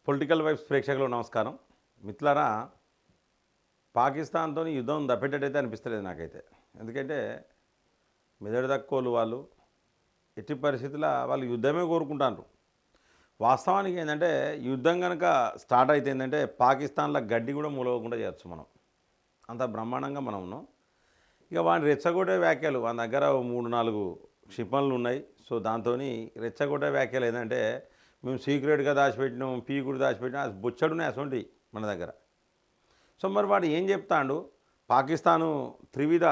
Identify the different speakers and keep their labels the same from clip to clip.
Speaker 1: Political vibes ప్రేక్షకులు నమస్కారం. మిత్రులారా, పాకిస్తాన్‌తోని యుద్ధం తప్పేటట్టయితే అనిపిస్తలేదు నాకైతే. ఎందుకంటే మెదడు తక్కువోళ్ళు వాళ్ళు. ఎట్టి పరిస్థితుల వాళ్ళు యుద్ధమే కోరుకుంటాండ్రు. వాస్తవానికి ఏందంటే యుద్ధం గనక స్టార్ట్ అయితే ఏందంటే పాకిస్తాన్‌ల గడ్డి కూడా మూలగకుండా చేయొచ్చు మనం. అంత బ్రహ్మాండంగా మనం ఉన్నాం. ఇక వాడిని రెచ్చగొట్టే వ్యాఖ్యలు వాని దగ్గర 3, 4 క్షిపణులు ఉన్నాయి. సో దాంతోని రెచ్చగొట్టే వ్యాఖ్యలు ఏందంటే మేము సీక్రెట్‌గా దాచిపెట్టినాం, పీకుడు దాచిపెట్టినాం, అది బొచ్చెడున్నాయి అసొంటియి మన దగ్గర. సో మరి వాడు ఏం చెప్తాండు? పాకిస్తాను త్రివిధ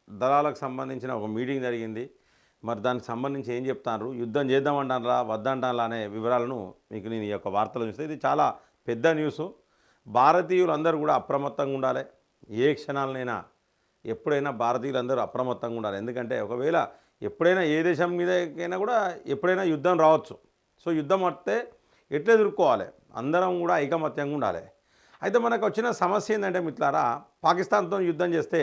Speaker 1: దళాలకు సంబంధించిన ఒక మీటింగ్ జరిగింది. మరి దానికి సంబంధించి ఏం చెప్తాండ్రు? యుద్ధం చేద్దామంటారా వద్దంటారా అనే వివరాలను మీకు నేను ఈ యొక్క వార్తలో చూస్తే ఇది చాలా పెద్ద న్యూసు. భారతీయులందరూ కూడా అప్రమత్తంగా ఉండాలి. ఏ క్షణాలనైనా ఎప్పుడైనా భారతీయులందరూ అప్రమత్తంగా ఉండాలి. ఎందుకంటే ఒకవేళ ఎప్పుడైనా ఏ దేశం మీదకైనా కూడా ఎప్పుడైనా యుద్ధం రావచ్చు. సో యుద్ధం వస్తే ఎట్లా ఎదుర్కోవాలి? అందరం కూడా ఐకమత్యంగా ఉండాలి. అయితే మనకు వచ్చిన సమస్య ఏంటంటే మిత్రులారా, పాకిస్తాన్తో యుద్ధం చేస్తే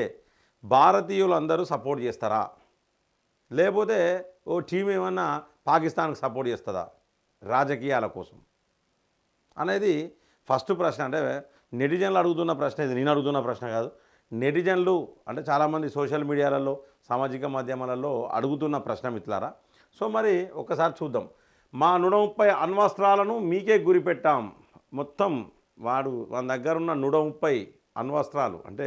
Speaker 1: భారతీయులందరూ సపోర్ట్ చేస్తారా? లేకపోతే ఓ టీం ఏమన్నా పాకిస్తాన్కి సపోర్ట్ చేస్తుందా రాజకీయాల కోసం అనేది ఫస్ట్ ప్రశ్న. అంటే నెటిజన్లు అడుగుతున్న ప్రశ్న ఇది, నేను అడుగుతున్న ప్రశ్న కాదు. నెటిజన్లు అంటే చాలామంది సోషల్ మీడియాలలో సామాజిక మాధ్యమాలలో అడుగుతున్న ప్రశ్న మిత్రులారా. సో మరి ఒక్కసారి చూద్దాం. మా 130 అణ్వస్త్రాలను మీకే గురిపెట్టాం. మొత్తం మన దగ్గర ఉన్న 130 అణ్వస్త్రాలు అంటే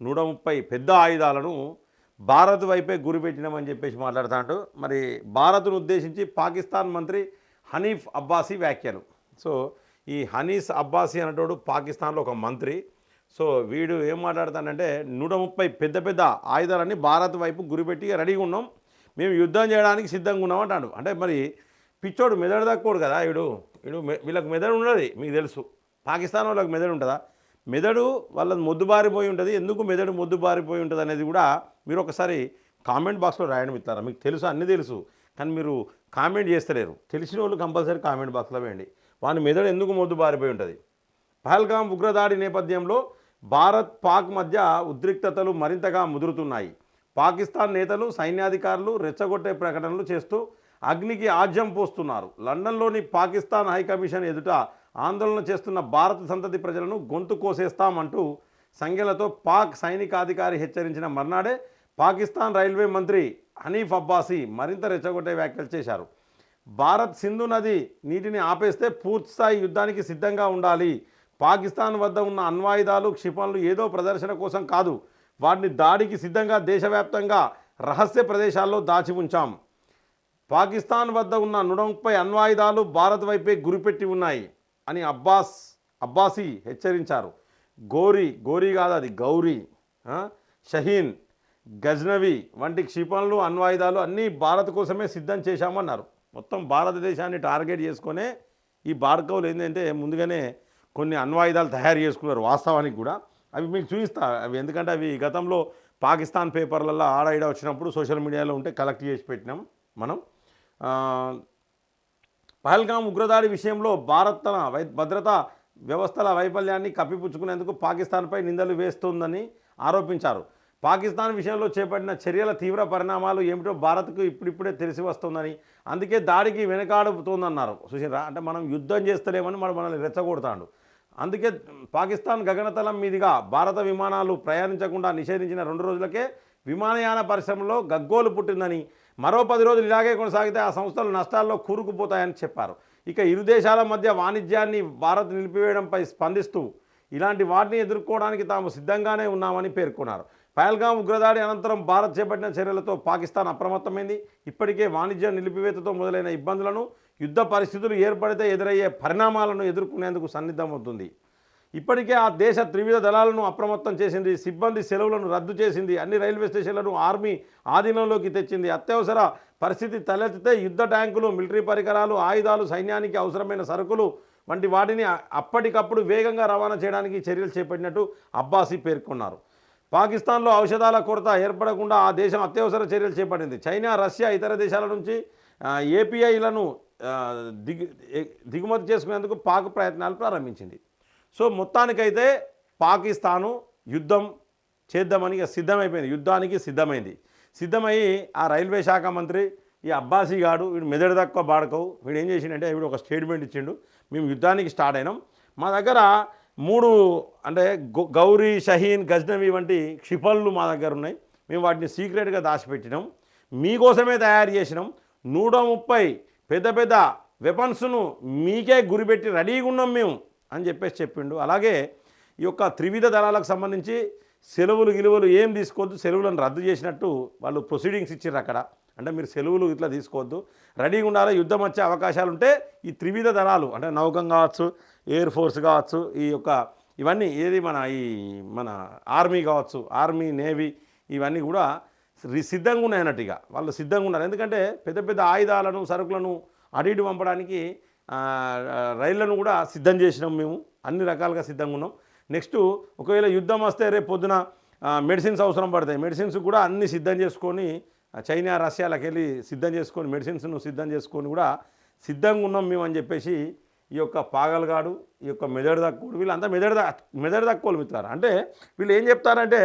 Speaker 1: 130 పెద్ద ఆయుధాలను భారత్ వైపే గురిపెట్టినామని చెప్పేసి మాట్లాడుతాంటూ మరి భారత్ను ఉద్దేశించి పాకిస్తాన్ మంత్రి హనీఫ్ అబ్బాసీ వ్యాఖ్యలు. సో ఈ హనీఫ్ అబ్బాసీ అనేటోడు పాకిస్తాన్లో ఒక మంత్రి. సో వీడు ఏం మాట్లాడతానంటే 130 పెద్ద పెద్ద ఆయుధాలన్నీ భారత్ వైపు గురిపెట్టి రెడీగా ఉన్నాం, మేము యుద్ధం చేయడానికి సిద్ధంగా ఉన్నాం అంటాడు. అంటే మరి పిచ్చోడు మెదడు తక్కువడు కదా వీడు. వీళ్ళకి మెదడు ఉండదు, మీకు తెలుసు. పాకిస్తాన్ వాళ్ళకి మెదడు ఉంటుందా? మెదడు వాళ్ళది మొద్దుబారిపోయి ఉంటుంది. ఎందుకు మెదడు మొద్దుబారిపోయి ఉంటుంది అనేది కూడా మీరు ఒకసారి కామెంట్ బాక్స్లో రాయడం ఇస్తారా? మీకు తెలుసు, అన్నీ తెలుసు, కానీ మీరు కామెంట్ చేస్తలేరు. తెలిసిన వాళ్ళు కంపల్సరీ కామెంట్ బాక్స్లో వేయండి. వాని మెదడు ఎందుకు మొద్దుబారిపోయి ఉంటుంది? పహల్గాం ఉగ్రదాడి నేపథ్యంలో భారత్ పాక్ మధ్య ఉద్రిక్తతలు మరింతగా ముదురుతున్నాయి. పాకిస్తాన్ నేతలు సైన్యాధికారులు రెచ్చగొట్టే ప్రకటనలు చేస్తూ అగ్నికి ఆజ్యం పోస్తున్నారు. లండన్లోని పాకిస్తాన్ హైకమిషన్ ఎదుట ఆందోళన చేస్తున్న భారత సంతతి ప్రజలను గొంతు కోసేస్తామంటూ సంఖ్యలతో పాక్ సైనికాధికారి హెచ్చరించిన మర్నాడే పాకిస్తాన్ రైల్వే మంత్రి హనీఫ్ అబ్బాసీ మరింత రెచ్చగొట్టే వ్యాఖ్యలు చేశారు. భారత్ సింధు నది నీటిని ఆపేస్తే పూర్తిస్థాయి యుద్ధానికి సిద్ధంగా ఉండాలి. పాకిస్తాన్ వద్ద ఉన్న అణ్వాయుధాలు క్షిపణులు ఏదో ప్రదర్శన కోసం కాదు, వాటిని దాడికి సిద్ధంగా దేశవ్యాప్తంగా రహస్య ప్రదేశాల్లో దాచి ఉంచాం. పాకిస్తాన్ వద్ద ఉన్న 130 అణ్వాయుధాలు భారత్ వైపే గురిపెట్టి ఉన్నాయి అని అబ్బాసీ హెచ్చరించారు. గోరీ కాదు, అది గౌరీ, షహీన్, గజ్నవి వంటి క్షిపణులు అణ్వాయుధాలు అన్నీ భారత్ కోసమే సిద్ధం చేశామన్నారు. మొత్తం భారతదేశాన్ని టార్గెట్ చేసుకునే ఈ భార్గవులు ఏంటంటే ముందుగానే కొన్ని అణ్వాయుధాలు తయారు చేసుకున్నారు. వాస్తవానికి కూడా అవి మీకు చూపిస్తా. అవి ఎందుకంటే అవి గతంలో పాకిస్తాన్ పేపర్లలో ఆడ వచ్చినప్పుడు సోషల్ మీడియాలో ఉంటే కలెక్ట్ చేసి పెట్టినాం మనం. పహల్గాం ఉగ్రదాడి విషయంలో భారత్ తన భద్రతా వ్యవస్థల వైఫల్యాన్ని కప్పిపుచ్చుకునేందుకు పాకిస్తాన్పై నిందలు వేస్తోందని ఆరోపించారు. పాకిస్తాన్ విషయంలో చేపట్టిన చర్యల తీవ్ర పరిణామాలు ఏమిటో భారత్కు ఇప్పుడిప్పుడే తెలిసి వస్తుందని, అందుకే దాడికి వెనకాడుతోందన్నారు. చూసిరా, అంటే మనం యుద్ధం చేస్తలేమని మనల్ని రెచ్చగొడతాడు. అందుకే పాకిస్తాన్ గగనతలం మీదుగా భారత విమానాలు ప్రయాణించకుండా నిషేధించిన 2 రోజులకే విమానయాన పరిశ్రమలో గగ్గోలు పుట్టిందని, మరో 10 రోజులు ఇలాగే కొనసాగితే ఆ సంస్థలు నష్టాల్లో కూరుకుపోతాయని చెప్పారు. ఇక ఇరు దేశాల మధ్య వాణిజ్యాన్ని భారత్ నిలిపివేయడంపై స్పందిస్తూ ఇలాంటి వాటిని ఎదుర్కోవడానికి తాము సిద్ధంగానే ఉన్నామని పేర్కొన్నారు. పహల్గాం ఉగ్రదాడి అనంతరం భారత్ చేపట్టిన చర్యలతో పాకిస్తాన్ అప్రమత్తమైంది. ఇప్పటికే వాణిజ్య నిలిపివేతతో మొదలైన ఇబ్బందులను, యుద్ధ పరిస్థితులు ఏర్పడితే ఎదురయ్యే పరిణామాలను ఎదుర్కొనేందుకు సన్నిద్ధమవుతుంది. ఇప్పటికే ఆ దేశ త్రివిధ దళాలను అప్రమత్తం చేసింది. సిబ్బంది సెలవులను రద్దు చేసింది. అన్ని రైల్వే స్టేషన్లను ఆర్మీ ఆధీనంలోకి తెచ్చింది. అత్యవసర పరిస్థితి తలెత్తితే యుద్ధ ట్యాంకులు, మిలిటరీ పరికరాలు, ఆయుధాలు, సైన్యానికి అవసరమైన సరుకులు వంటి వాటిని అప్పటికప్పుడు వేగంగా రవాణా చేయడానికి చర్యలు చేపట్టినట్టు అబ్బాసీ పేర్కొన్నారు. పాకిస్తాన్లో ఔషధాల కొరత ఏర్పడకుండా ఆ దేశం అత్యవసర చర్యలు చేపట్టింది. చైనా, రష్యా, ఇతర దేశాల నుంచి ఏపీఐలను దిగుమతి చేసుకునేందుకు పాక్ ప్రయత్నాలు ప్రారంభించింది. సో మొత్తానికైతే పాకిస్తాను యుద్ధం చేద్దామని సిద్ధమైపోయింది, యుద్ధానికి సిద్ధమయ్యి ఆ రైల్వే శాఖ మంత్రి ఈ అబ్బాసీ గాడు వీడు మెదడు తక్కువ బాడకవు. వీడు ఏం చేసిండంటే వీడు ఒక స్టేట్మెంట్ ఇచ్చిండు, మేము యుద్ధానికి స్టార్ట్ అయినాం. మా దగ్గర 3 అంటే గౌరీ, షహీన్, గజ్నవి వంటి క్షిపణులు మా దగ్గర ఉన్నాయి. మేము వాటిని సీక్రెట్గా దాచిపెట్టినాం, మీకోసమే తయారు చేసినాం. 130 పెద్ద పెద్ద వెపన్స్ను మీకే గురిపెట్టి రెడీగా ఉన్నాం మేము అని చెప్పేసి చెప్పిండు. అలాగే ఈ యొక్క త్రివిధ దళాలకు సంబంధించి సెలవులు ఏం తీసుకోవద్దు, సెలవులను రద్దు చేసినట్టు వాళ్ళు ప్రొసీడింగ్స్ ఇచ్చారు అక్కడ. అంటే మీరు సెలవులు ఇట్లా తీసుకోవద్దు, రెడీగా ఉండాలి. యుద్ధం వచ్చే అవకాశాలు ఉంటే ఈ త్రివిధ దళాలు అంటే నౌకం కావచ్చు, ఎయిర్ ఫోర్స్ కావచ్చు, ఇవన్నీ ఏది మన ఆర్మీ కావచ్చు, ఆర్మీ, నేవీ, ఇవన్నీ కూడా సిద్ధంగా ఉన్నాయి అన్నట్టుగా వాళ్ళు సిద్ధంగా ఉన్నారు. ఎందుకంటే పెద్ద పెద్ద ఆయుధాలను, సరుకులను అటు ఇటు పంపడానికి రైళ్లను కూడా సిద్ధం చేసినాం మేము, అన్ని రకాలుగా సిద్ధంగా ఉన్నాం. నెక్స్ట్ ఒకవేళ యుద్ధం వస్తే రేపు పొద్దున మెడిసిన్స్ అవసరం పడతాయి, మెడిసిన్స్ కూడా అన్నీ సిద్ధం చేసుకొని చైనా, రష్యాలకు వెళ్ళి సిద్ధం చేసుకొని మెడిసిన్స్ను సిద్ధం చేసుకొని కూడా సిద్ధంగా ఉన్నాం మేము అని చెప్పేసి ఈ యొక్క పాగల్గాడు, ఈ యొక్క మెదడు దక్కుడు, వీళ్ళంతా మెదడు దక్కువలు మిత్రులారా. అంటే వీళ్ళు ఏం చెప్తారంటే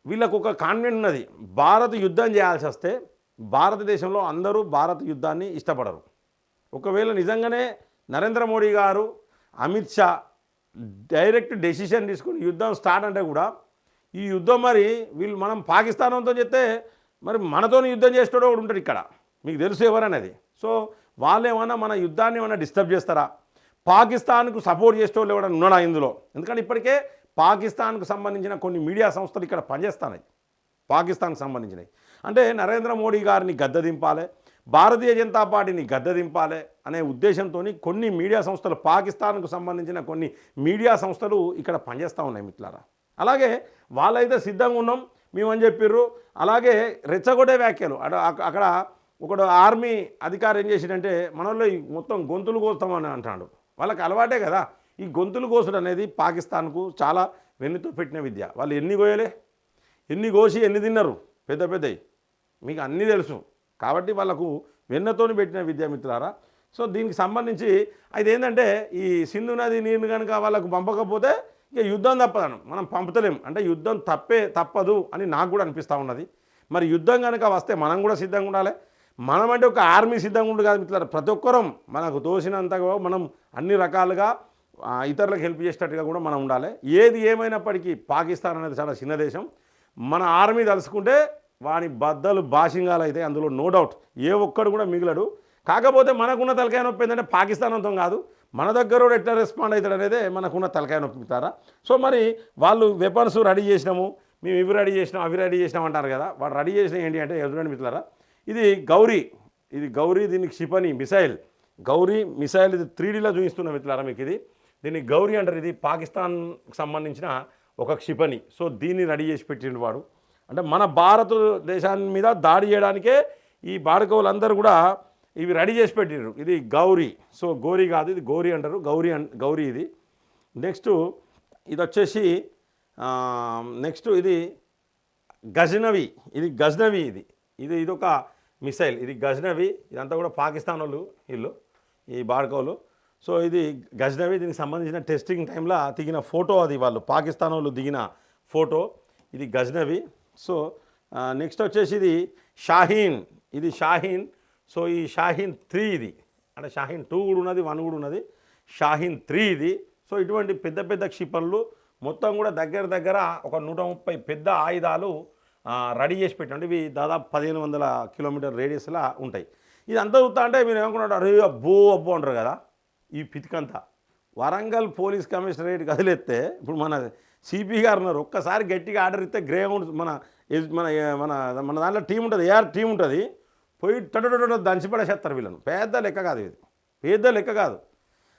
Speaker 1: వీళ్ళకు ఒక కాన్ఫిడెంట్ ఉన్నది, భారత్ యుద్ధం చేయాల్సి వస్తే భారతదేశంలో అందరూ భారత యుద్ధాన్ని ఇష్టపడరు. ఒకవేళ నిజంగానే నరేంద్ర మోడీ గారు, అమిత్ షా డైరెక్ట్ డెసిషన్ తీసుకుని యుద్ధం స్టార్ట్ అంటే కూడా ఈ యుద్ధం మరి మనం పాకిస్తాన్తో చెప్తే మరి మనతో యుద్ధం చేసేటోడు ఒకడు ఉంటాడు ఇక్కడ, మీకు తెలుసు ఎవరనేది. సో వాళ్ళు ఏమన్నా మన యుద్ధాన్ని ఏమన్నా డిస్టర్బ్ చేస్తారా, పాకిస్తాన్కు సపోర్ట్ చేసేటోళ్ళు ఎవరైనా ఉన్నాడా ఇందులో? ఎందుకంటే ఇప్పటికే పాకిస్తాన్కు సంబంధించిన కొన్ని మీడియా సంస్థలు ఇక్కడ పనిచేస్తున్నాయి, పాకిస్తాన్కు సంబంధించినవి. అంటే నరేంద్ర మోడీ గారిని గద్దెదింపాలి, భారతీయ జనతా పార్టీని గద్దెదింపాలి అనే ఉద్దేశంతో కొన్ని మీడియా సంస్థలు, పాకిస్తాన్కు సంబంధించిన కొన్ని మీడియా సంస్థలు ఇక్కడ పనిచేస్తూ ఉన్నాయి మిత్రులారా. అలాగే వాళ్ళైతే సిద్ధంగా ఉన్నాం మేమని చెప్పిర్రు. అలాగే రెచ్చగొట్టే వ్యాఖ్యలు అక్కడ ఒకడు ఆర్మీ అధికారి ఏం చేసిండంటే మనలో మొత్తం గొంతులు కోస్తామని అంటాడు. వాళ్ళకి అలవాటే కదా ఈ గొంతులు కోసుడు అనేది. పాకిస్తాన్కు చాలా వెన్నుతో పెట్టిన విద్య. వాళ్ళు ఎన్ని కోయలే, ఎన్ని కోసి ఎన్ని తిన్నారు, పెద్ద పెద్దవి మీకు అన్నీ తెలుసు. కాబట్టి వాళ్ళకు వెన్నతోని పెట్టిన విద్య మిత్రులారా. సో దీనికి సంబంధించి అయితే ఏంటంటే ఈ సింధు నది నీరు కనుక వాళ్ళకు పంపకపోతే ఇక యుద్ధం తప్పదను, మనం పంపుతలేం. అంటే యుద్ధం తప్పదు అని నాకు కూడా అనిపిస్తూ ఉన్నది. మరి యుద్ధం కనుక వస్తే మనం కూడా సిద్ధంగా ఉండాలి. మనం అంటే ఒక ఆర్మీ సిద్ధంగా ఉండు కాదు మిత్రులారా, ప్రతి ఒక్కరం మనకు తోసినంతగా మనం అన్ని రకాలుగా ఇతరులకు హెల్ప్ చేసేటట్టుగా కూడా మనం ఉండాలి. ఏది ఏమైనప్పటికీ పాకిస్తాన్ అనేది చాలా చిన్న దేశం. మన ఆర్మీ తలుసుకుంటే వాని బద్దలు బాషింగాలు అయితే అందులో నో డౌట్, ఏ ఒక్కడు కూడా మిగిలడు. కాకపోతే మనకున్న తలకాయ నొప్పి ఏంటంటే పాకిస్తాన్ అంతం కాదు, మన దగ్గర కూడా ఎట్లా రెస్పాండ్ అవుతాడు అనేది మనకున్న తలకాయ నొప్పుతారా. సో మరి వాళ్ళు వెపన్స్ రెడీ చేసినాము, మేము ఇవి రెడీ చేసినాం, అవి రెడీ చేసినాం అంటారు కదా. వాడు రెడీ చేసిన ఏంటి అంటే ఎదురండి మిత్రులారా, ఇది గౌరీ, దీనికి క్షిపణి మిసైల్, గౌరీ మిసైల్. ఇది 3Dలో చూపిస్తున్న మిత్రులారా మీకు. దీన్ని గౌరీ అంటారు. ఇది పాకిస్తాన్కి సంబంధించిన ఒక క్షిపణి. సో దీన్ని రెడీ చేసి పెట్టిండు వాడు. అంటే మన భారతదేశాన్ని మీద దాడి చేయడానికే ఈ బాడకవులందరూ కూడా ఇవి రెడీ చేసి పెట్టినారు. ఇది గౌరీ. సో గౌరీ కాదు, ఇది గౌరీ అంటారు. గౌరీ ఇది. నెక్స్ట్ ఇది వచ్చేసి ఇది గజ్నవి. ఇది ఒక మిసైల్. ఇది గజ్నవి. ఇదంతా కూడా పాకిస్తాన్ వాళ్ళు వీళ్ళు, ఈ బాడకవులు. సో ఇది గజ్నవి. దీనికి సంబంధించిన టెస్టింగ్ టైంలో దిగిన ఫోటో, అది వాళ్ళు పాకిస్తాన్ వాళ్ళు దిగిన ఫోటో. ఇది గజ్నవి. సో నెక్స్ట్ వచ్చేసి ఇది షాహీన్. సో ఈ షాహీన్ 3 ఇది. అంటే షాహీన్ 2 కూడా ఉన్నది, 1 కూడా ఉన్నది. షాహీన్ 3 ఇది. సో ఇటువంటి పెద్ద పెద్ద క్షిపణులు మొత్తం కూడా దగ్గర ఒక 130 పెద్ద ఆయుధాలు రెడీ చేసి పెట్టండి. ఇవి దాదాపు 1500 కిలోమీటర్ రేడియస్లా ఉంటాయి. ఇది అంతా చూస్తా అంటే మీరు ఏమనుకున్నారు, అరే అబ్బో అంటారు కదా. ఈ పితికంతా వరంగల్ పోలీస్ కమిషనరేట్ కదిలేస్తే ఇప్పుడు మన సిపి గారు ఉన్నారు. ఒక్కసారి గట్టిగా ఆర్డర్ ఇస్తే గ్రేహౌండ్ మన మన దాంట్లో టీం ఉంటుంది, ఏఆర్ టీం ఉంటుంది, పోయి దంచిపడేసేస్తారు వీళ్ళను. పెద్ద లెక్క కాదు.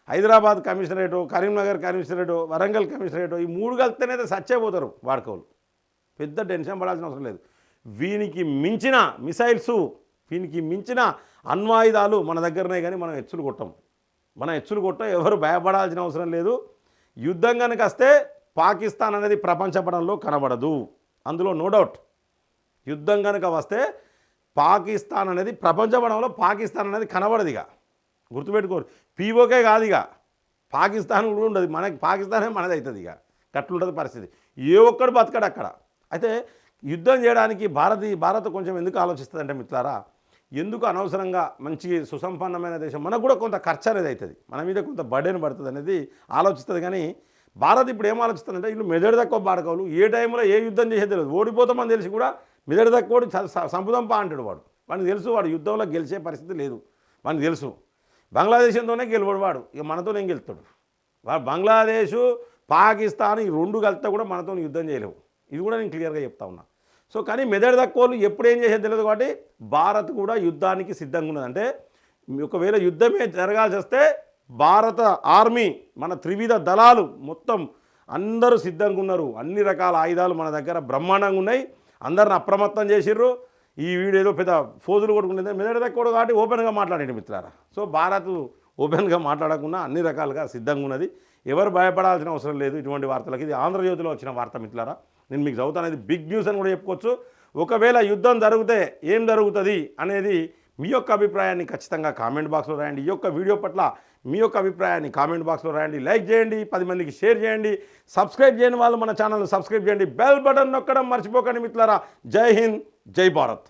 Speaker 1: Hyderabad commissionerate, Karimnagar commissionerate, Warangal commissionerate, ఈ 3 కలిస్తేనే సచ్చైపోతారు వాడుకోవాలి. పెద్ద టెన్షన్ పడాల్సిన అవసరం లేదు. వీనికి మించిన మిసైల్స్, వీనికి మించిన అణ్వాయుధాలు మన దగ్గరనే, కానీ మనం ఎచ్చులు కొట్టాం. ఎవరు భయపడాల్సిన అవసరం లేదు. యుద్ధం కనుక వస్తే పాకిస్తాన్ అనేది ప్రపంచపటంలో కనబడదు, అందులో నో డౌట్. యుద్ధం కనుక వస్తే పాకిస్తాన్ అనేది ప్రపంచపటంలో పాకిస్తాన్ అనేది కనబడదు. ఇక గుర్తుపెట్టుకోరు, పీఓకే కాదు, ఇక పాకిస్తాన్ కూడా ఉండదు. పాకిస్తానే మనది అవుతుంది. ఇక కట్లుంటుంది పరిస్థితి. ఏ ఒక్కడు బతకడు అక్కడ. అయితే యుద్ధం చేయడానికి భారత్ కొంచెం ఎందుకు ఆలోచిస్తుంది అంటే మిత్రులారా, ఎందుకు అనవసరంగా మంచి సుసంపన్నమైన దేశం మనకు కూడా కొంత ఖర్చు అనేది అవుతుంది, మన మీద కొంత బర్డెన్ పడుతుంది అనేది ఆలోచిస్తుంది. కానీ భారత్ ఇప్పుడు ఏం ఆలోచిస్తుందంటే వీళ్ళు మెదడు తక్కువ బాడకవులు, ఏ టైంలో ఏ యుద్ధం చేసేది తెలియదు, ఓడిపోతామని తెలిసి కూడా మెదడు తక్కువ సంపుదంపా అంటాడు వాడికి తెలుసు వాడు యుద్ధంలో గెలిచే పరిస్థితి లేదు, వాడికి తెలుసు బంగ్లాదేశంతోనే గెలవడు వాడు, ఇక మనతోనే గెలుస్తాడు వాడు. బంగ్లాదేశు పాకిస్తాన్ ఈ రెండు కలిస్తే కూడా మనతో యుద్ధం చేయలేవు, ఇది కూడా నేను క్లియర్గా చెప్తా ఉన్నా. సో కానీ మెదడు తక్కువలు ఎప్పుడు ఏం చేసేది తెలియదు కాబట్టి భారత్ కూడా యుద్ధానికి సిద్ధంగా ఉన్నది. అంటే ఒకవేళ యుద్ధమే జరగాల్సి వస్తే భారత ఆర్మీ మన త్రివిధ దళాలు మొత్తం అందరూ సిద్ధంగా ఉన్నారు, అన్ని రకాల ఆయుధాలు మన దగ్గర బ్రహ్మాండంగా ఉన్నాయి, అందరిని అప్రమత్తం చేసిర్రు. ఈ వీడియో ఏదో పెద్ద ఫోజులు కొట్టుకుంటుంది, మెదడు తక్కువ కాబట్టి ఓపెన్గా మాట్లాడండి మిత్రులారా. సో భారత్ ఓపెన్గా మాట్లాడకుండా అన్ని రకాలుగా సిద్ధంగా ఉన్నది, ఎవరు భయపడాల్సిన అవసరం లేదు ఇటువంటి వార్తలకి. ఇది ఆంధ్రజ్యోతిలో వచ్చిన వార్త మిత్రులారా, నేను మీకు చదువుతాను, ఇది బిగ్ న్యూస్ అని కూడా చెప్పుకోవచ్చు. ఒకవేళ యుద్ధం జరిగితే ఏం జరుగుతుంది అనేది మీ యొక్క అభిప్రాయాన్ని ఖచ్చితంగా కామెంట్ బాక్స్లో రాయండి. ఈ యొక్క వీడియో పట్ల మీ యొక్క అభిప్రాయాన్ని కామెంట్ బాక్స్లో రాయండి, లైక్ చేయండి, 10 మందికి షేర్ చేయండి, సబ్స్క్రైబ్ చేయని వాళ్ళు మన ఛానల్ని సబ్స్క్రైబ్ చేయండి, బెల్ బటన్ నొక్కడం మర్చిపోకండి మిత్రులారా. జై హింద్, జై భారత్.